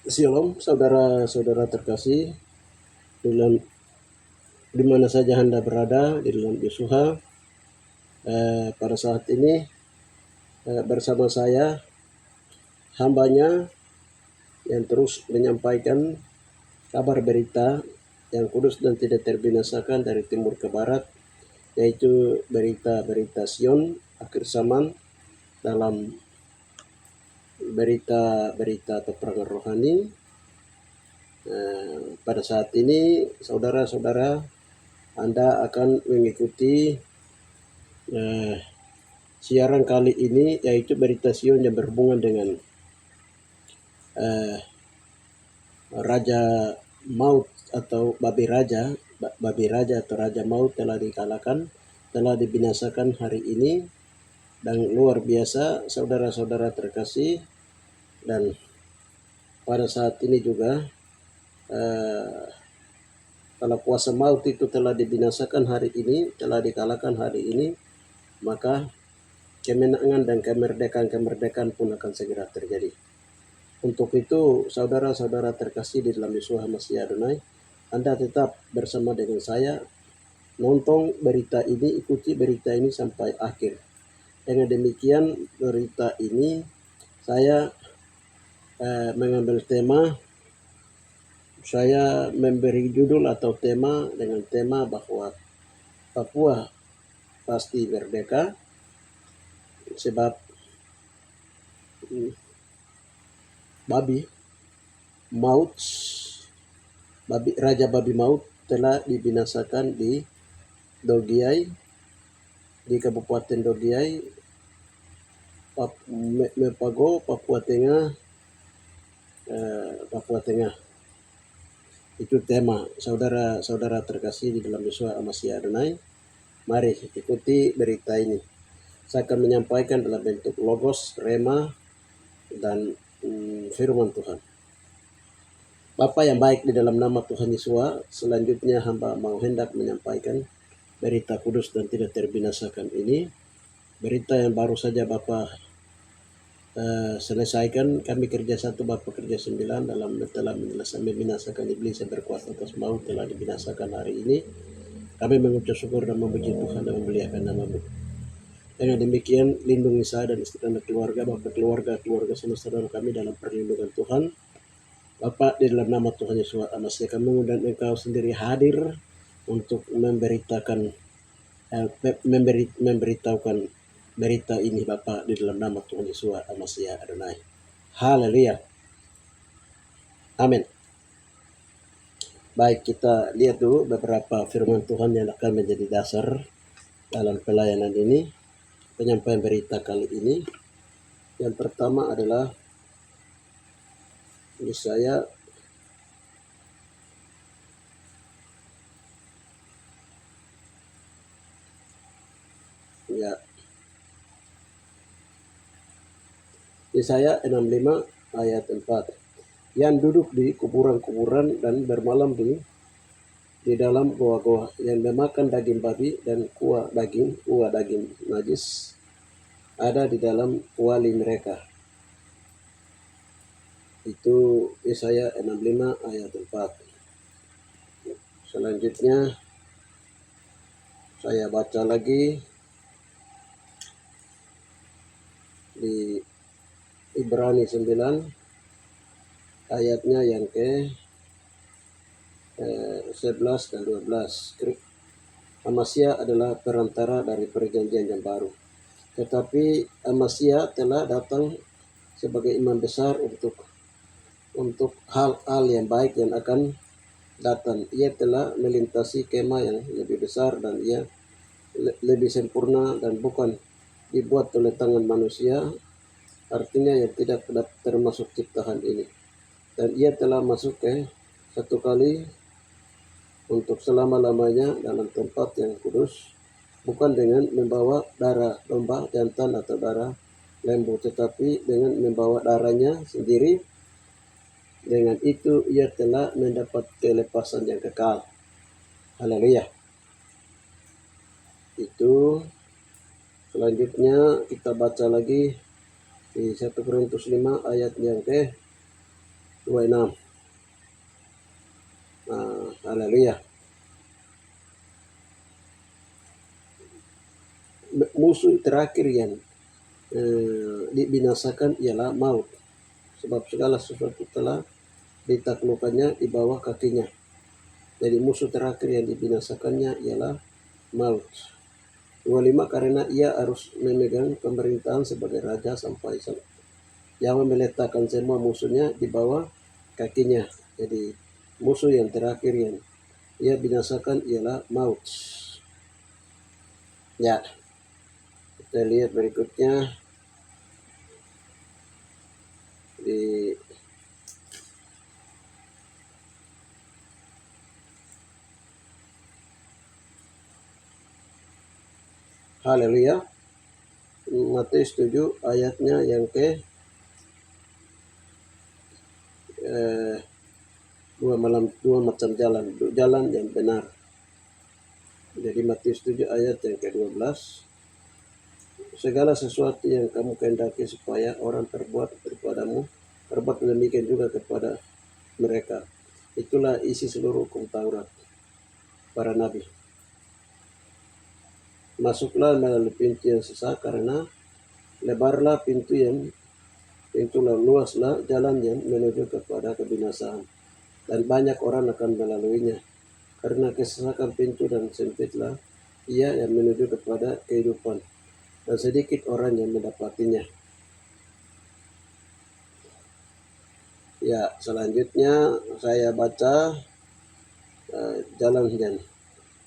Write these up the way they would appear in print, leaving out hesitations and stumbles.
Shalom, saudara-saudara terkasih, dalam di mana saja Anda berada di dalam Yesuha. Pada saat ini bersama saya, hambanya yang terus menyampaikan kabar berita yang kudus dan tidak terbinasakan dari timur ke barat, yaitu berita-berita Sion akhir zaman dalam berita-berita peperangan rohani. Pada saat ini, saudara-saudara, Anda akan mengikuti siaran kali ini, yaitu berita Sion yang berhubungan dengan Raja Maut atau Babi Raja atau Raja Maut telah dikalahkan, telah dibinasakan hari ini. Dan luar biasa saudara-saudara terkasih, dan pada saat ini juga kalau kuasa maut itu telah dibinasakan hari ini, telah dikalahkan hari ini, maka kemenangan dan kemerdekaan pun akan segera terjadi. Untuk itu, saudara-saudara terkasih di dalam Yesus Masih Adonai, Anda tetap bersama dengan saya, nonton berita ini, ikuti berita ini sampai akhir. Dengan demikian, berita ini saya mengambil tema, saya memberi judul atau tema dengan tema bahwa Papua pasti merdeka, sebab Raja Babi Maut telah dibinasakan di Dogiai, di Kabupaten Dogiai, Mepago, Papua Tengah. Itu tema, saudara-saudara terkasih di dalam Yesus Masih Adonai. Mari ikuti berita ini. Saya akan menyampaikan dalam bentuk logos, rema, dan firman Tuhan. Bapa yang baik, di dalam nama Tuhan Yesus, selanjutnya hamba mau hendak menyampaikan berita kudus dan tidak terbinasakan ini. Berita yang baru saja Bapa selesaikan. Kami kerja 1, Bapa kerja 9 dalam telah membinasakan iblis yang berkuasa atas maut, telah dibinasakan hari ini. Kami mengucap syukur dan memuji Tuhan dan memuliakan nama-Mu. Dengan demikian, lindungi saya dan istri dan keluarga, Bapa keluarga saudara kami dalam perlindungan Tuhan. Bapa, di dalam nama Tuhan Yesus Masih, kami mengundang Engkau sendiri hadir untuk memberitahukan berita ini Bapa, di dalam nama Tuhan Yesus Masih Adonai. Haleluya. Amin. Baik, kita lihat dulu beberapa firman Tuhan yang akan menjadi dasar dalam pelayanan ini, penyampaian berita kali ini. Yang pertama adalah Yesaya Yesaya 65 ayat 4. Yang duduk di kuburan-kuburan dan bermalam di dalam goa-goa, yang memakan daging babi dan kuah daging najis ada di dalam kuali mereka. Itu Yesaya 65 ayat 4. Selanjutnya saya baca lagi di Ibrani 9 ayatnya yang ke 11 dan 12. Amasya adalah perantara dari perjanjian yang baru, tetapi Amasya telah datang sebagai imam besar untuk hal-hal yang baik yang akan datang. Ia telah melintasi kemah yang lebih besar, dan ia lebih sempurna dan bukan dibuat oleh tangan manusia, artinya yang tidak termasuk ciptaan ini. Dan ia telah masuk ke satu kali untuk selama-lamanya dalam tempat yang kudus, bukan dengan membawa darah domba jantan atau darah lembu, tetapi dengan membawa darahnya sendiri. Dengan itu ia telah mendapat kelepasan yang kekal. Haleluya. Itu selanjutnya kita baca lagi di 1 Korintus 5 ayat yang ke 26. Haleluya. Musuh terakhir yang dibinasakan ialah maut, sebab segala sesuatu telah ditaklukkannya di bawah kakinya. Jadi musuh terakhir yang dibinasakannya ialah maut. 25, karena ia harus memegang pemerintahan sebagai raja sampai Yahweh meletakkan semua musuhnya di bawah kakinya. Jadi musuh yang terakhir yang ia binasakan ialah maut. Ya, kita lihat berikutnya di Haleluya. Matius 7 ayatnya yang ke dua macam jalan yang benar. Jadi Matius 7 ayat yang ke-12, segala sesuatu yang kamu kehendaki supaya orang perbuat kepadamu, perbuat demikian juga kepada mereka. Itulah isi seluruh hukum Taurat, para nabi. Masuklah melalui pintu yang susah, karena lebarlah pintu luaslah jalan yang menuju kepada kebinasaan, dan banyak orang akan melaluinya. Karena kesesakan pintu dan sempitlah ia yang menuju kepada kehidupan, dan sedikit orang yang mendapatinya. Ya, selanjutnya saya baca jalan yang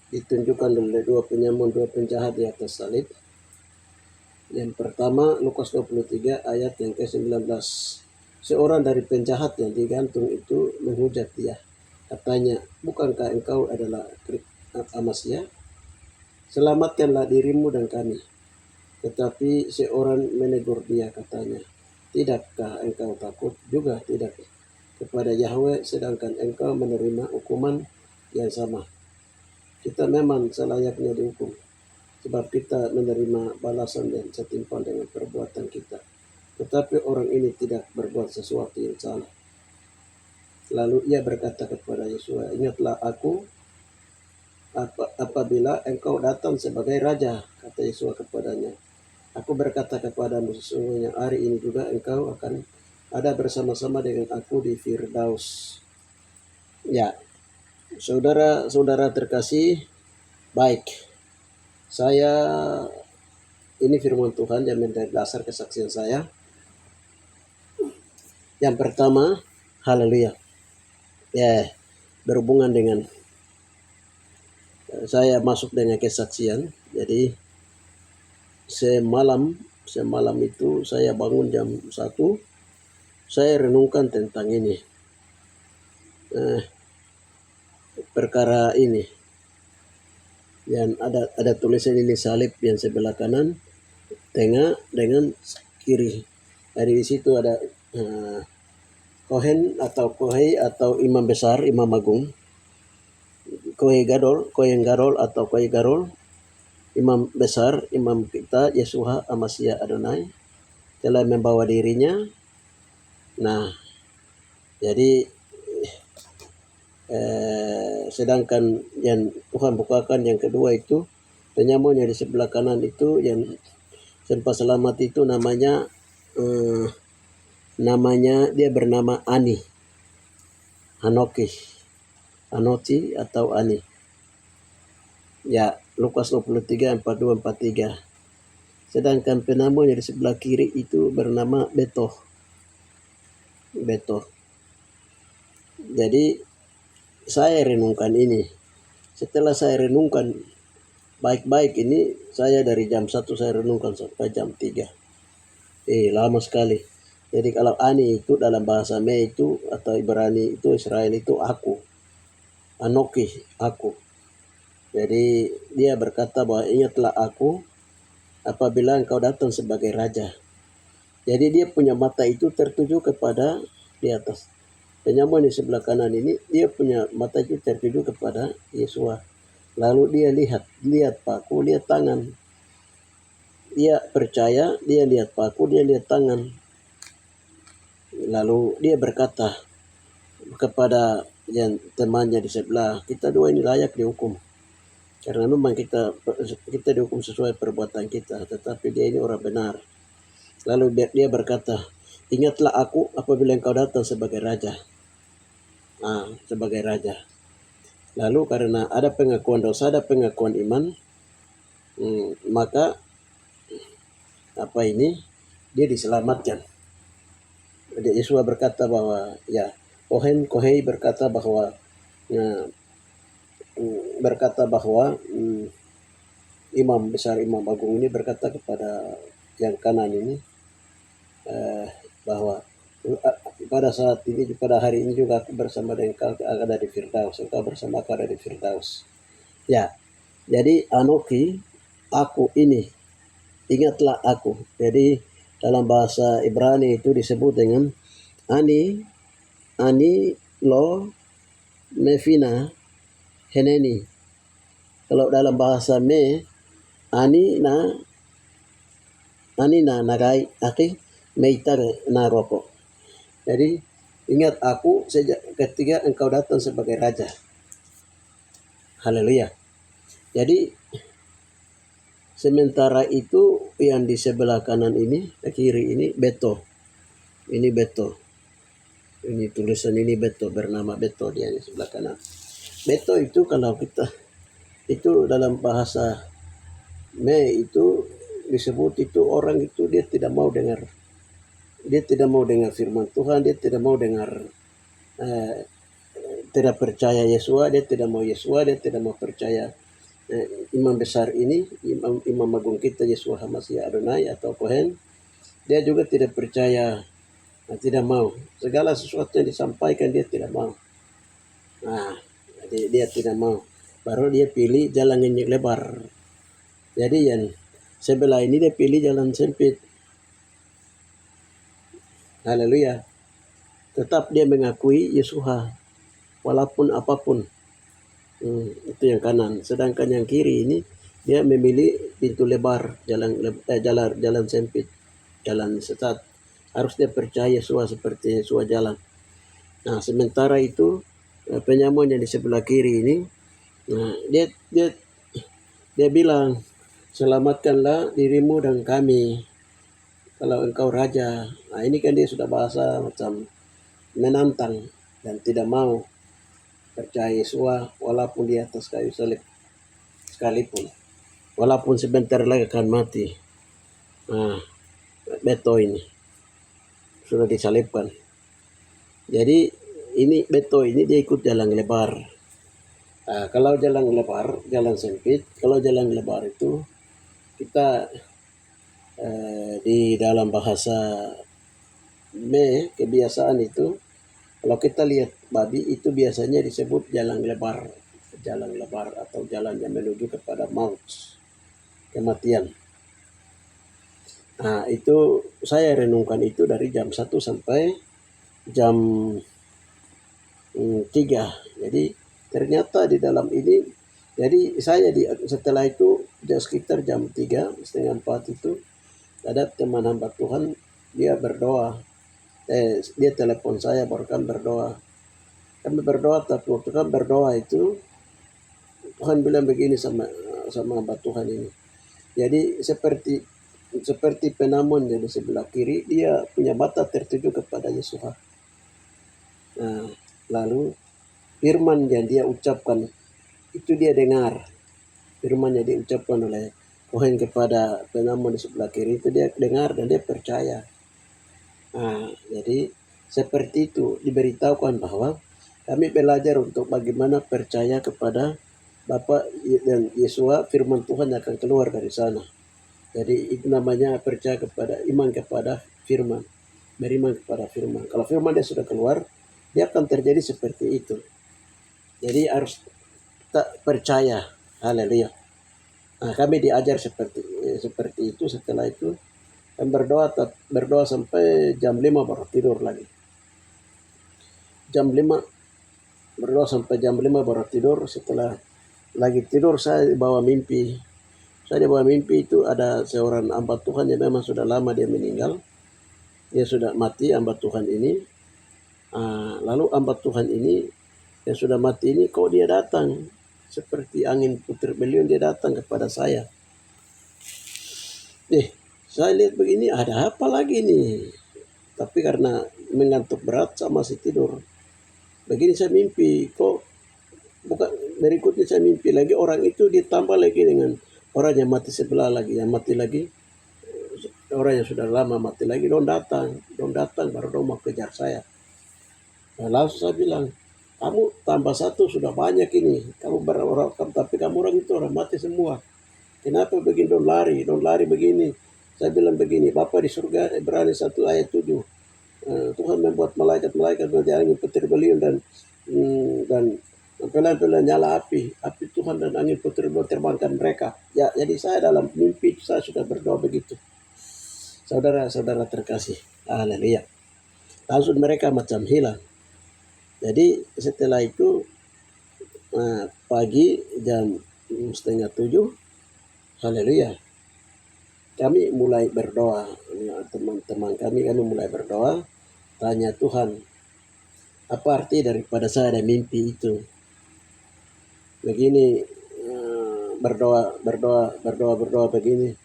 ditunjukkan oleh dua penjahat di atas salib. Yang pertama, Lukas 23 ayat yang ke-19. Seorang dari penjahat yang digantung itu menghujat dia. Katanya, bukankah engkau adalah Amasya? Selamatkanlah dirimu dan kami. Tetapi seorang menegur dia, katanya, tidakkah engkau takut juga tidak kepada Yahweh, sedangkan engkau menerima hukuman yang sama? Kita memang selayaknya dihukum, sebab kita menerima balasan yang setimpal dengan perbuatan kita. Tetapi orang ini tidak berbuat sesuatu yang salah. Lalu ia berkata kepada Yesua, ingatlah aku apabila engkau datang sebagai raja. Kata Yesua kepadanya, aku berkata kepadamu, sesungguhnya hari ini juga engkau akan ada bersama-sama dengan aku di Firdaus. Ya, saudara-saudara terkasih, baik. Ini firman Tuhan yang menjadi dasar kesaksian saya. Yang pertama, haleluya. Ya, berhubungan dengan saya masuk dengan kesaksian. Jadi semalam itu saya bangun jam 1. Saya renungkan tentang ini. Perkara ini. Yang ada tulisan ini salib yang sebelah kanan, tengah dengan kiri. Dari situ ada Kohen atau imam besar, imam agung, Kohen Gadol atau Kohen Garol, imam besar, imam kita Yeshua Amasya Adonai telah membawa dirinya. Nah, jadi sedangkan yang Tuhan bukakan yang kedua itu penyamun yang di sebelah kanan itu yang sempat selamat itu namanya dia bernama Anoki atau Ani. Ya, Lukas 23 42 43. Sedangkan penamun yang di sebelah kiri itu bernama Beto. Jadi saya renungkan ini. Setelah saya renungkan baik-baik ini, saya dari jam 1 saya renungkan sampai jam 3. Lama sekali. Jadi kalau Ani itu dalam bahasa Me itu atau Ibrani itu Israel itu aku. Anoki, aku. Jadi dia berkata bahwa ingatlah aku apabila engkau datang sebagai raja. Jadi dia punya mata itu tertuju kepada di atas. Penyamun di sebelah kanan ini, dia punya mata itu tertuju kepada Yesua. Lalu dia lihat paku, lihat tangan. Dia percaya, dia lihat paku, dia lihat tangan. Lalu dia berkata, kepada yang temannya di sebelah, kita dua ini layak dihukum. Karena memang kita dihukum sesuai perbuatan kita, tetapi dia ini orang benar. Lalu dia berkata, ingatlah aku apabila engkau datang sebagai raja. Sebagai raja. Lalu karena ada pengakuan dosa, ada pengakuan iman, maka dia diselamatkan. Yesus berkata bahwa Kohei berkata bahwa imam besar, imam agung ini berkata kepada yang kanan ini bahwa pada saat ini, pada hari ini juga aku bersama dengan engkau ada di Firdaus, engkau bersama aku ada di Firdaus. Ya, jadi Anoki, aku ini, ingatlah aku. Jadi dalam bahasa Ibrani itu disebut dengan Ani lo mefina heneni. Kalau dalam bahasa Ani na nagai aki meitar na rokok. Jadi ingat aku sejak ketika engkau datang sebagai raja. Haleluya. Jadi sementara itu yang di sebelah kanan ini, kiri ini Beto. Ini Beto. Ini tulisan ini Beto, bernama Beto dia di sebelah kanan. Beto itu kalau kita itu dalam bahasa itu disebut itu orang itu dia tidak mau dengar firman Tuhan, dia tidak mau dengar tidak percaya Yesua, dia tidak mau percaya imam besar ini, imam agung kita Yesua HaMashiach Adonai atau Kohen. Dia juga tidak percaya, tidak mau segala sesuatu yang disampaikan, dia tidak mau. Jadi dia tidak mau, baru dia pilih jalan yang lebar. Jadi yang sebelah ini dia pilih jalan sempit. Haleluya. Tetap dia mengakui Yesua walaupun apapun. Itu yang kanan. Sedangkan yang kiri ini dia memilih pintu lebar, jalan sempit, jalan sesat. Harus dia percaya Yesua seperti Yesua jalan. Nah, sementara itu penyamun yang di sebelah kiri ini, dia bilang, selamatkanlah dirimu dan kami kalau engkau raja. Nah, ini kan dia sudah bahasa macam menantang dan tidak mau percaya Yesua walaupun di atas kayu salib sekalipun, walaupun sebentar lagi akan mati. Beto ini sudah disalibkan. Jadi ini Beto ini dia ikut jalan lebar. Kalau jalan lebar, jalan sempit. Kalau jalan lebar itu kita di dalam bahasa kebiasaan itu, kalau kita lihat babi itu biasanya disebut jalan lebar atau jalan yang menuju kepada maut, kematian. Itu saya renungkan itu dari jam 1 sampai jam 3. Jadi ternyata di dalam ini, jadi saya setelah itu sekitar jam 3:30 itu ada teman hamba Tuhan, dia berdoa. Dia telepon saya, baru kami berdoa. Tapi waktu kami berdoa itu Tuhan bilang begini sama hamba Tuhan ini. Jadi seperti penamun yang di sebelah kiri, dia punya mata tertuju kepada Yesus. Lalu firman yang dia ucapkan itu dia dengar. Firman yang diucapkan oleh Kohen kepada penamun di sebelah kiri itu dia dengar dan dia percaya. Jadi seperti itu diberitahukan bahwa kami belajar untuk bagaimana percaya kepada Bapa dan Yesua, firman Tuhan akan keluar dari sana. Jadi itu namanya percaya kepada iman kepada firman, beriman kepada firman. Kalau firman dia sudah keluar, dia akan terjadi seperti itu. Jadi harus tak percaya. Haleluya. Kami diajar seperti itu. Setelah itu kami berdoa sampai jam 5 baru tidur lagi. Berdoa sampai jam 5 baru tidur. Setelah lagi tidur saya dibawa mimpi. Itu ada seorang hamba Tuhan yang memang sudah lama dia meninggal. Dia sudah mati hamba Tuhan ini. Lalu hamba Tuhan ini yang sudah mati ini kok dia datang seperti angin puter beliung, dia datang kepada saya. Saya lihat begini, ada apa lagi nih? Tapi karena mengantuk berat sama masih tidur. Begini saya mimpi, kok bukan berikutnya saya mimpi lagi orang itu ditambah lagi dengan orang yang mati sebelah lagi, yang mati lagi, orang yang sudah lama mati lagi, dong datang baru dong mau kejar saya. Nah, langsung saya bilang, kamu tambah satu sudah banyak ini, kamu berorang, tapi kamu orang itu orang mati semua. Kenapa begini dong lari begini? Saya bilang begini, Bapak di surga Ibrani 1 ayat 7. Tuhan membuat malaikat-malaikat menjadi angin petir beliung dan pelan-pelan nyala api Tuhan dan angin petir beliung terbangkan mereka. Ya, jadi saya dalam mimpi saya sudah berdoa begitu. Saudara-saudara terkasih, haleluya. Langsung mereka macam hilang. Jadi setelah itu pagi jam 6:30, haleluya, kami mulai berdoa. Teman-teman kami mulai berdoa, tanya Tuhan, apa arti daripada saya ada mimpi itu? Begini, berdoa begini.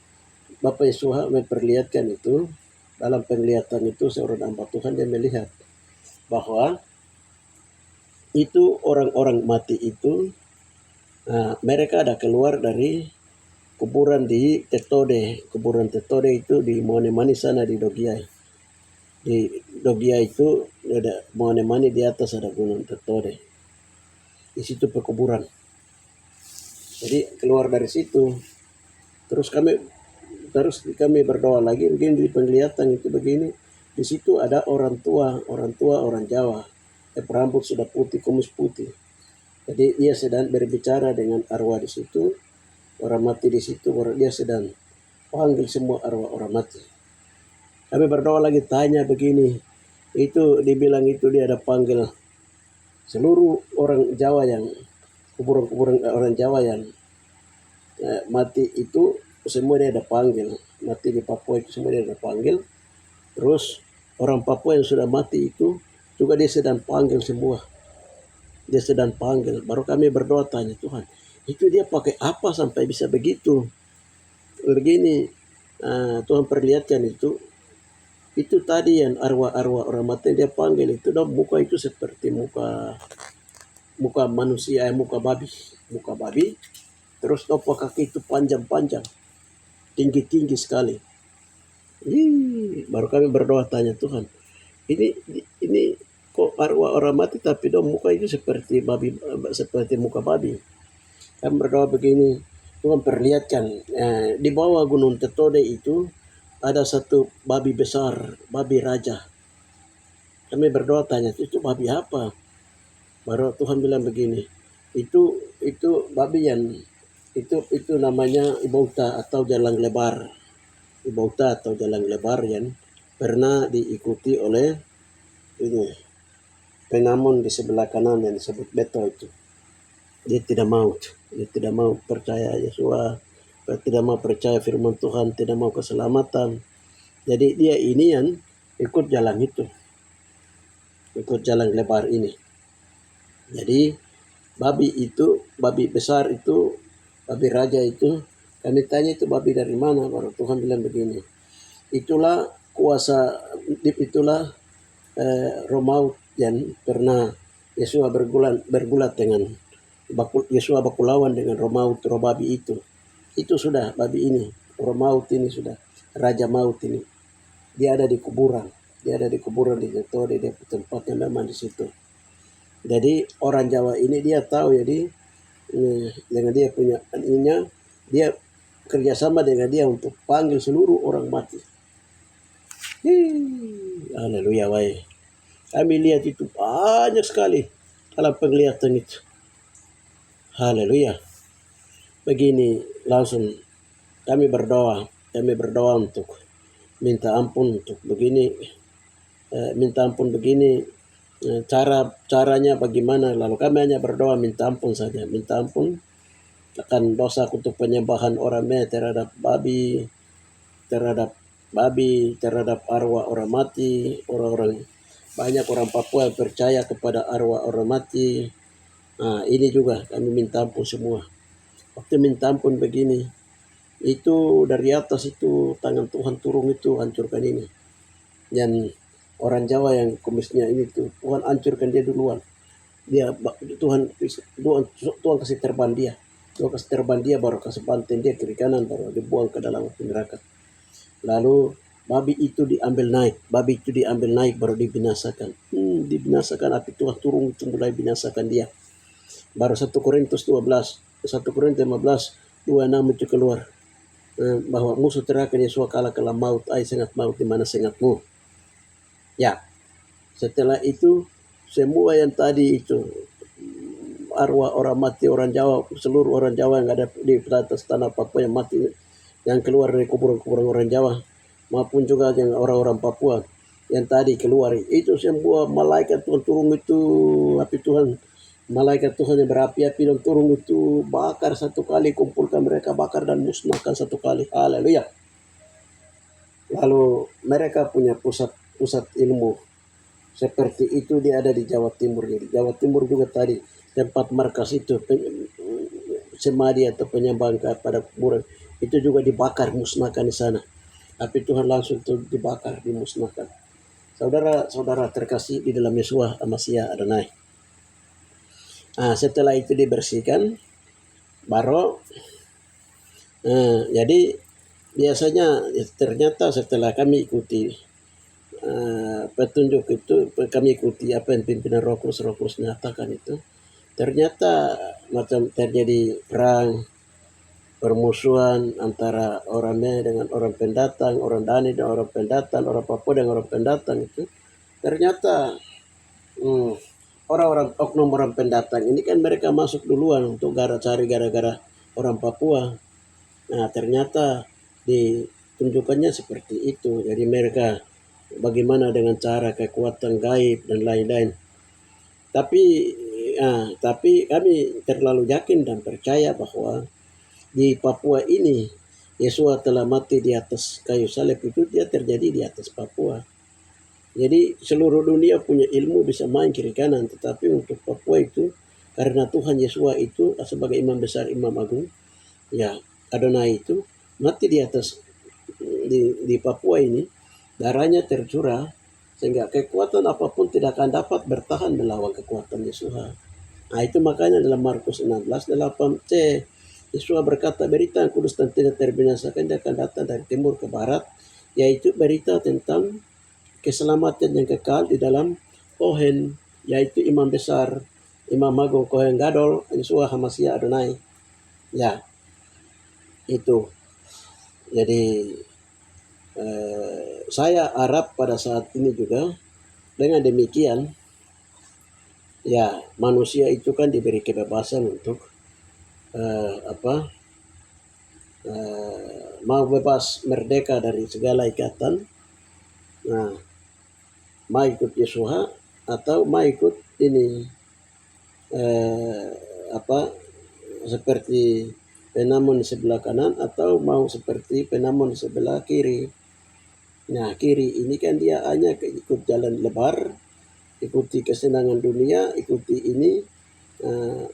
Bapak Yesus memperlihatkan itu, dalam penglihatan itu seorang hamba Tuhan dia melihat bahwa itu orang-orang mati itu mereka ada keluar dari kuburan di Tetode. Kuburan Tetode itu di Monemani sana di Dogiai. Di Dogiai itu ada Monemani, di atas ada gunung Tetode. Di situ pekuburan. Jadi keluar dari situ. Terus kami berdoa lagi, begini di penglihatan itu begini. Di situ ada orang tua orang Jawa. Rambut sudah putih, kumis putih. Jadi dia sedang berbicara dengan arwah di situ, orang mati di situ, dia sedang panggil semua arwah orang mati. Kami berdoa lagi, tanya begini, itu dibilang itu dia ada panggil seluruh orang Jawa yang kuburan orang Jawa yang mati itu, semua dia ada panggil. Mati di Papua itu semua dia ada panggil. Terus orang Papua yang sudah mati itu juga dia sedang panggil semua. Dia sedang panggil. Baru kami berdoa tanya Tuhan, itu dia pakai apa sampai bisa begitu? Begini, Tuhan perlihatkan itu tadi yang arwah-arwah orang mati dia panggil itu, dong muka itu seperti muka manusia, muka babi. Terus telapak kaki itu panjang-panjang, tinggi-tinggi sekali. Baru kami berdoa tanya Tuhan, ini kok arwah orang mati tapi dong muka itu seperti babi, seperti muka babi. Kami berdoa begini, Tuhan perlihatkan di bawah gunung Tetode itu ada satu babi besar, babi raja. Kami berdoa tanya, itu babi apa? Baru Tuhan bilang begini, itu babi yang itu namanya Ibauta atau jalan lebar. Ibauta atau jalan lebar yang pernah diikuti oleh ini pengamun di sebelah kanan yang disebut Beto itu. Dia tidak mau percaya Yesus, tidak mau percaya firman Tuhan, tidak mau keselamatan. Jadi dia ini yang ikut jalan itu, ikut jalan lebar ini. Jadi babi besar itu, babi raja itu, kami tanya itu babi dari mana? Baru Tuhan bilang begini, itulah roh maut yang pernah Yesus bergulat dengan Yesus bakulawan dengan roh maut, roh babi itu. Itu sudah babi ini, roh maut ini sudah, raja maut ini. Dia ada di kuburan di Tetode, dia tempatnya memang di situ. Jadi orang Jawa ini dia tahu, jadi dengan dia punya ininya, dia kerjasama dengan dia untuk panggil seluruh orang mati. Haleluya, wae. Kami lihat itu banyak sekali dalam penglihatan itu. Haleluya. Begini langsung kami berdoa untuk minta ampun untuk begini, caranya bagaimana. Lalu kami hanya berdoa minta ampun saja, minta ampun akan dosa untuk penyembahan orang terhadap babi, terhadap arwah orang mati, orang-orang banyak orang Papua yang percaya kepada arwah orang mati. Nah, ini juga kami minta ampun semua. Waktu minta ampun begini, itu dari atas itu tangan Tuhan turun itu hancurkan ini. Dan orang Jawa yang kumisnya ini tuh Tuhan hancurkan dia duluan. Tuhan kasih terbang dia. Tuhan kasih terbang dia baru kasih banting dia kiri kanan baru dibuang ke dalam api neraka. Lalu babi itu diambil naik baru dibinasakan. Dibinasakan api Tuhan turun itu mulai binasakan dia. Baru 1 Korintus 12, 1 Korintus 15, 26 itu keluar. Bahwa musuh terakan Yesus kalah maut, sangat maut di mana sengatmu. Ya, setelah itu semua yang tadi itu arwah orang mati orang Jawa, seluruh orang Jawa yang ada di atas tanah Papua yang mati, yang keluar dari kuburan-kuburan orang Jawa, maupun juga yang orang-orang Papua yang tadi keluar, itu semua malaikat Tuhan turun itu, api Tuhan, malaikat Tuhan yang berapi-api dan turun itu bakar satu kali, kumpulkan mereka, bakar dan musnahkan satu kali. Haleluya. Lalu mereka punya pusat ilmu seperti itu dia ada di Jawa Timur. Di Jawa Timur juga tadi tempat markas itu semadi atau penyembahan kepada kuburan itu juga dibakar, musnahkan di sana. Api Tuhan langsung itu dibakar, dimusnahkan. Saudara-saudara terkasih di dalam Yesus Masya Adonai. Nah, setelah itu dibersihkan, baru jadi biasanya ternyata setelah kami ikuti petunjuk itu, kami ikuti apa yang pimpinan Roh Kudus nyatakan itu, ternyata macam terjadi perang, permusuhan antara orang Mei dengan orang pendatang, orang Dani dan orang pendatang, orang Papua dengan orang pendatang itu. Ternyata orang-orang oknum orang pendatang ini kan mereka masuk duluan untuk cari gara-gara orang Papua. Nah, ternyata ditunjukkannya seperti itu. Jadi mereka bagaimana dengan cara kekuatan gaib dan lain-lain. Tapi kami terlalu yakin dan percaya bahwa di Papua ini Yesus telah mati di atas kayu salib, itu dia terjadi di atas Papua. Jadi seluruh dunia punya ilmu bisa main kiri kanan, tetapi untuk Papua itu karena Tuhan Yesus itu sebagai imam besar, imam agung, ya Adonai itu mati di atas di Papua ini, darahnya tercurah sehingga kekuatan apapun tidak akan dapat bertahan melawan kekuatan Yesus. Nah, itu makanya dalam Markus 16:8c Yesus berkata, berita yang kudus dan tidak terbinasakan dia akan datang dari timur ke barat, yaitu berita tentang keselamatan yang kekal di dalam Kohen, yaitu imam besar, imam agung Kohen Gadol, Yesus Hamasya Adonai. Ya, itu. Jadi saya harap pada saat ini juga dengan demikian, ya manusia itu kan diberi kebebasan untuk mau bebas merdeka dari segala ikatan. Nah, mau ikut Yesus atau mau ikut ini seperti penamun di sebelah kanan atau mau seperti penamun di sebelah kiri. Nah, kiri ini kan dia hanya ikut jalan lebar, ikuti kesenangan dunia, ikuti ini,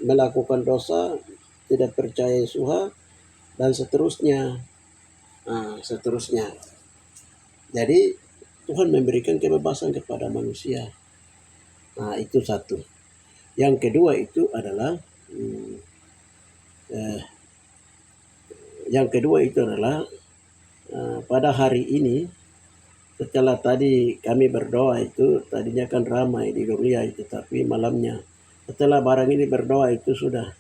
melakukan dosa, tidak percaya Yesus dan seterusnya. Seterusnya. Jadi Tuhan memberikan kebebasan kepada manusia. Nah, itu satu. Yang kedua itu adalah pada hari ini setelah tadi kami berdoa itu, tadinya kan ramai di Doria itu, tapi malamnya setelah barang ini berdoa itu sudah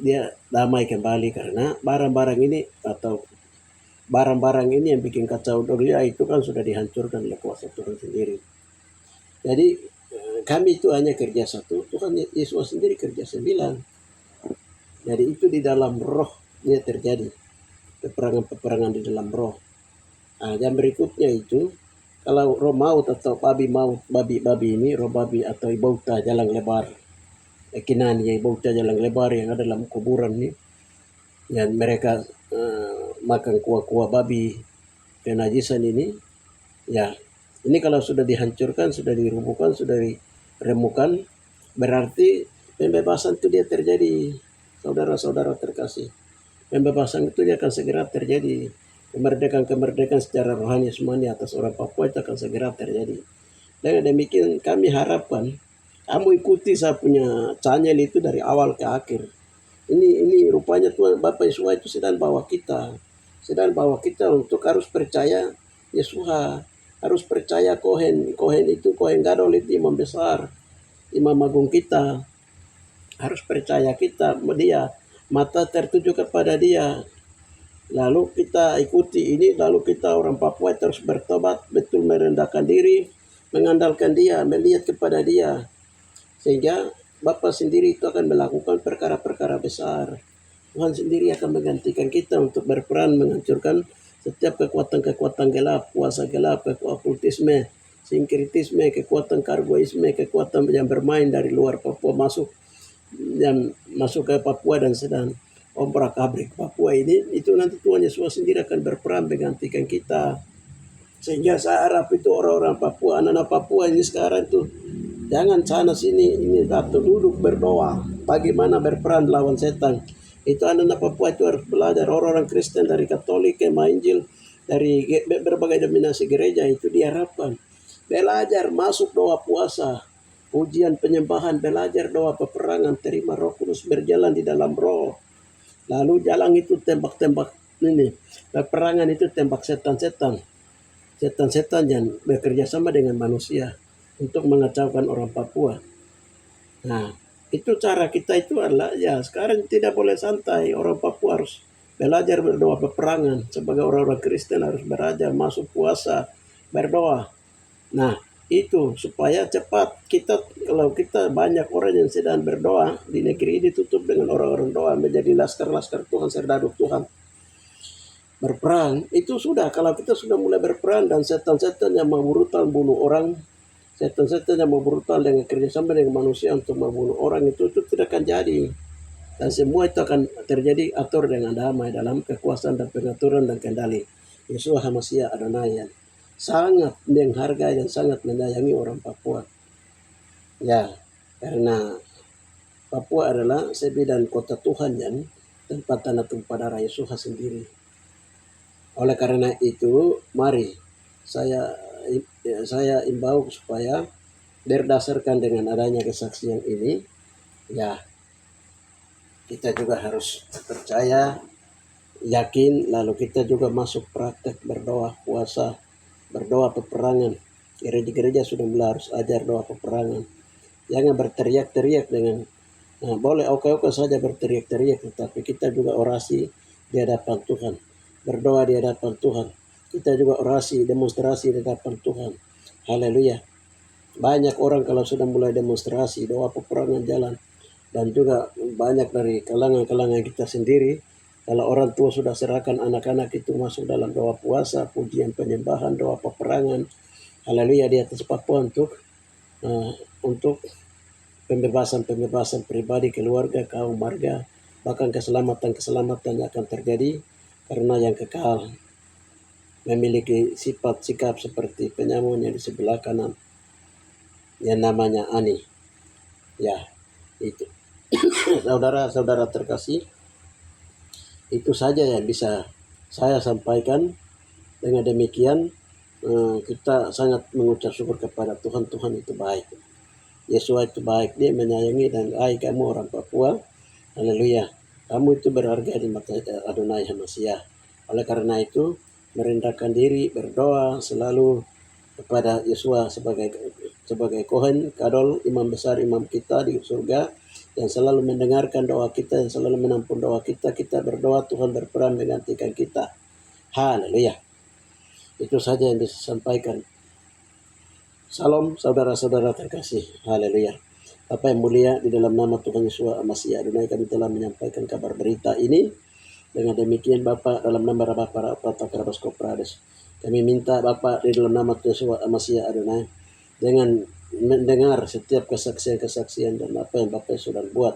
dia damai kembali karena barang-barang ini yang bikin kacau Doria itu kan sudah dihancurkan oleh kuasa Tuhan sendiri. Jadi kami itu hanya kerja satu, Tuhan Yesus sendiri kerja 9. Jadi itu di dalam roh dia terjadi peperangan di dalam roh. Yang berikutnya itu kalau roh maut atau babi ini, roh babi atau ibauta jalan lebar, kinani ibauta jalan lebar yang ada dalam kuburan ini, dan mereka makan kuah-kuah babi kenajisan ini, ya Ini kalau sudah dihancurkan, sudah dirubuhkan, sudah diremukan, berarti pembebasan itu dia terjadi, saudara-saudara terkasih. Pembebasan itu dia akan segera terjadi. Kemerdekaan-kemerdekaan secara rohani semuanya atas orang Papua itu akan segera terjadi. Dengan demikian kami harapkan kamu ikuti saya punya channel itu dari awal ke akhir. Ini rupanya Tuhan Bapak Yesus itu sedang bawa kita untuk harus percaya Yesus, harus percaya Kohen itu, Kohen Gadol itu imam besar, imam agung kita, harus percaya kita dia, mata tertuju kepada dia. Lalu kita ikuti ini, lalu kita orang Papua terus bertobat, betul merendahkan diri, mengandalkan dia, melihat kepada dia. Sehingga Bapa sendiri itu akan melakukan perkara-perkara besar. Tuhan sendiri akan menggantikan kita untuk berperan menghancurkan setiap kekuatan-kekuatan gelap, kuasa gelap, okultisme, sinkritisme, kekuatan kargoisme, kekuatan yang bermain dari luar Papua masuk ke Papua dan sedang obrak-abrik Papua ini, itu nanti Tuhan Yesus sendiri akan berperan menggantikan kita. Sehingga saya harap itu orang-orang Papua, anak-anak Papua ini sekarang itu jangan sana sini ini atau duduk berdoa bagaimana berperan lawan setan. Itu anak-anak Papua itu harus belajar, orang-orang Kristen dari Katolik, Kemah Injil, dari berbagai dominasi gereja itu diharapkan belajar masuk doa puasa, ujian penyembahan, belajar doa peperangan, terima Roh Kudus, berjalan di dalam Roh. Lalu jalan itu tembak-tembak ini, peperangan itu tembak setan-setan yang bekerja sama dengan manusia untuk mengacaukan orang Papua. Nah, itu cara kita itu adalah ya sekarang tidak boleh santai. Orang Papua harus belajar berdoa peperangan. Sebagai orang-orang Kristen harus belajar masuk puasa, berdoa. Nah, itu supaya cepat kalau kita banyak orang yang sedang berdoa di negeri ini tutup dengan orang-orang doa menjadi laskar-laskar Tuhan, serdadu Tuhan. Berperang itu sudah, kalau kita sudah mulai berperang dan setan-setan yang mau brutal bunuh orang, setan-setan yang mau brutal dengan kerjasama dengan manusia untuk membunuh orang itu tidak akan jadi. Dan semua itu akan terjadi atur dengan damai dalam kekuasaan dan pengaturan dan kendali Yeshua HaMashiach Adonai yang sangat menghargai dan sangat menyayangi orang Papua. Ya, karena Papua adalah sebidang kota Tuhan yang tempat tanah tumpah darah Yeshua sendiri. Oleh karena itu, mari saya imbau supaya berdasarkan dengan adanya kesaksian ini, ya kita juga harus percaya, yakin, lalu kita juga masuk praktek berdoa puasa, berdoa peperangan. Gereja-gereja sudah mulai harus ajar doa peperangan. Jangan berteriak-teriak dengan, boleh oke-oke saja berteriak-teriak, tetapi kita juga orasi di hadapan Tuhan. Berdoa di hadapan Tuhan. Kita juga orasi, demonstrasi di hadapan Tuhan. Haleluya. Banyak orang kalau sudah mulai demonstrasi, doa peperangan jalan. Dan juga banyak dari kalangan-kalangan kita sendiri, kalau orang tua sudah serahkan anak-anak itu masuk dalam doa puasa, pujian penyembahan, doa peperangan. Haleluya di atas Papua untuk pembebasan pribadi, keluarga, kaum, marga, bahkan keselamatan yang akan terjadi karena yang kekal memiliki sifat sikap seperti penyamun yang di sebelah kanan yang namanya Ani. Ya, itu. Saudara-saudara terkasih, itu saja yang bisa saya sampaikan. Dengan demikian kita sangat mengucap syukur kepada Tuhan. Tuhan itu baik. Yesus itu baik, dia menyayangi dan kamu orang Papua. Haleluya. Kamu itu berharga di mata Adonai HaMashiach. Oleh karena itu, merendahkan diri, berdoa selalu kepada Yesus sebagai Kohen Gadol, imam besar, imam kita di surga, yang selalu mendengarkan doa kita, yang selalu menampung doa kita. Kita berdoa, Tuhan berperan menggantikan kita. Haleluya. Itu saja yang disampaikan. Salam saudara-saudara terkasih. Haleluya. Bapak yang mulia, di dalam nama Tuhan Yesus HaMashiach Adonai kami telah menyampaikan kabar berita ini. Dengan demikian Bapak, dalam nama Bapa Patakarabasko Prades, kami minta Bapak di dalam nama Tuhan Yesus HaMashiach Adonai, dengan mendengar setiap kesaksian-kesaksian dan apa yang Bapak sudah buat,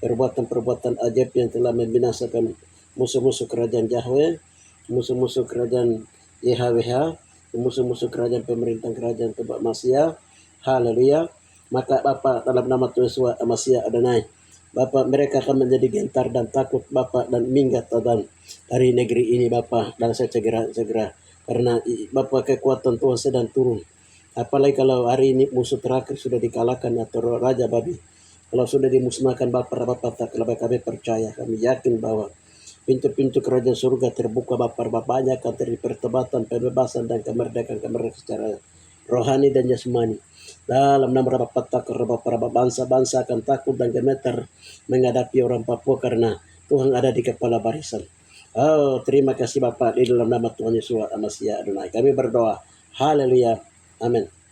perbuatan-perbuatan ajaib yang telah membinasakan musuh-musuh kerajaan Yahweh, musuh-musuh kerajaan YHWH, musuh-musuh kerajaan pemerintahan kerajaan Tebak Masia. Haleluya. Maka Bapa dalam nama Tuhan Yesus Masia Adonai, Bapa mereka akan menjadi gentar dan takut Bapa dan minggat Tuhan dari negeri ini Bapa dan segera karena Bapa kekuatan Tuhan sedang turun. Apalagi kalau hari ini musuh terakhir sudah dikalahkan atau Raja Babi. Kalau sudah dimusnahkan Bapa tak kami percaya, kami yakin bahwa pintu-pintu kerajaan surga terbuka Bapa banyak akan terjadi pertobatan, pembebasan dan kemerdekaan secara rohani dan jasmani. Dalam nama Bapa tak para bangsa-bangsa akan takut dan gemetar menghadapi orang Papua karena Tuhan ada di kepala barisan. Oh, terima kasih Bapak di dalam nama Tuhan Yesus Masia Adonai. Kami berdoa. Haleluya. Amin.